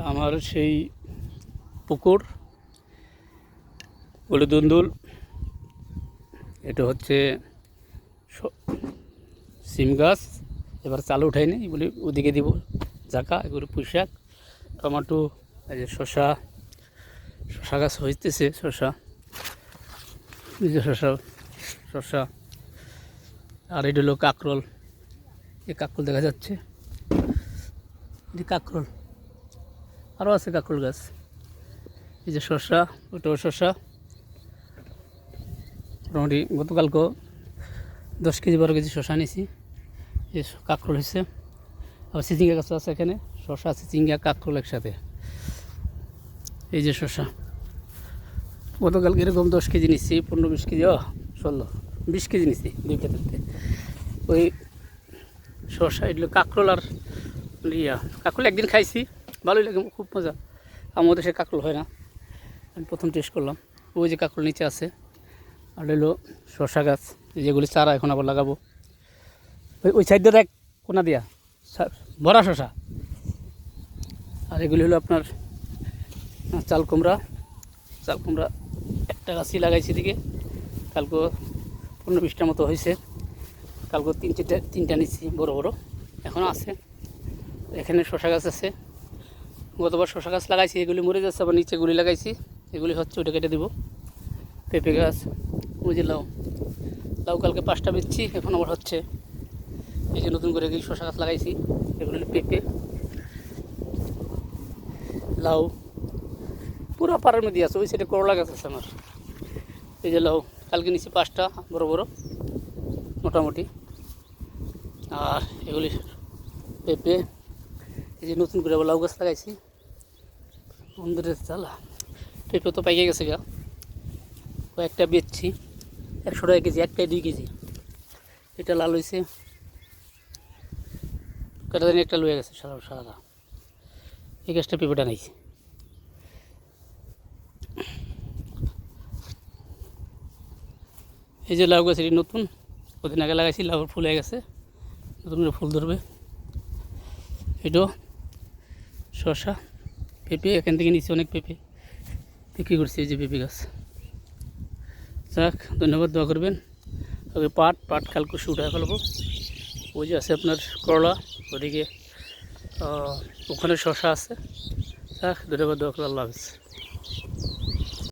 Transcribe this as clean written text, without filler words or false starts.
আমার সেই পুকুর গলিদুন্দুল, এটা হচ্ছে সিম গাছ। এবার চালু উঠাইনি, এগুলি ওদিকে দিব জাকা। এগুলি পুঁইশাক, টমেটো, এই যে শসা গাছ হইতেছে। শসা, এই যে শসা। আর এটা হলো কাঁকরোল। এই কাঁকরোল দেখা যাচ্ছে, এটি কাঁকরোল। আরও আছে কাঁকরোল গাছ। এই যে শসা, ওটাও শসা। মোটামুটি গতকালকেও 10 কেজি 12 কেজি শসা নিয়েছি। এই কাঁকরোল হয়েছে। আবার চিচিঙ্গা গাছ আছে এখানে, শসা চিচিঙ্গা কাঁকরোল একসাথে। এই যে শসা, গতকালকে এরকম 10 কেজি নিচ্ছি, 15-20 কেজি, 20 কেজি নিচ্ছি 2 ক্ষেত্রে। ওই শসা, এগুলো কাঁকরোল। আর কাঁকরোল একদিন খাইছি, ভালোই লাগে, খুব মজা। আমাদের সে কাঁকরোল হয় না, আমি প্রথম টেস্ট করলাম। ওই যে কাঁকরোল নিচে আছে। আর হলো শসা গাছ, যেগুলি চারা এখন আবার লাগাবো। ওই সাইডে এক কোনা দিয়া ভরা শসা। আর এগুলি হলো আপনার চাল কুমড়া। একটা গাছই লাগাইছি দিকে। কালকে 15-20টা মতো হয়েছে। কালকে 3টা নিচ্ছি বড় বড়, এখনও আছে। এখানে শসা গাছ আছে, গতবার শসা গাছ লাগাইছি, এগুলি মরে যাচ্ছে। আবার নিচে গুলি লাগাইছি, এগুলি হচ্ছে, ওটা কেটে দেবো। পেঁপে গাছ, ওই যে লাউ কালকে 5টা বেচছি, এখন আবার হচ্ছে। এই যে নতুন করে শসা গাছ লাগাইছি, এগুলি পেঁপে, লাউ। পুরো পাড়ার মধ্যে আছে। ওই সাইডে করলা গাছ আছে আমার। এই যে লাউ কালকে নিচে 5টা বড় বড় মোটামুটি। আর এগুলি পেঁপে। এই যে নতুন করে আবার লাউ গাছ লাগাইছি। বন্ধুদের চালা পেঁপে তো পাইকে গেছে গা, কয়েকটা বেচছি। 100 টাকা কেজি, একটাই 2 কেজি। এটা লাল হয়েছে, কটা দিন একটা লয়ে গেছে সারা। এই গাছটা পেঁপেটা নিয়েছি। এই যে লাউ গাছ, এটি নতুন, কদিন আগে লাগাইছি। লাউ ফুল হয়ে গেছে, নতুন করে ফুল ধরবে। এটাও শসা, পেঁপে। এখান থেকে নিচে অনেক পেঁপে বিক্রি করছি। এই যে পেঁপে গাছ। যাক, ধন্যবাদ, দোয়া করবেন। আগে পাট কালকে শুট হয়ে ফেলবো। ওই যে আছে আপনার করলা, ওদিকে ওখানে শসা আছে। যাক, ধন্যবাদ, দোয়া করবেন। আল্লাহ হাফিজ।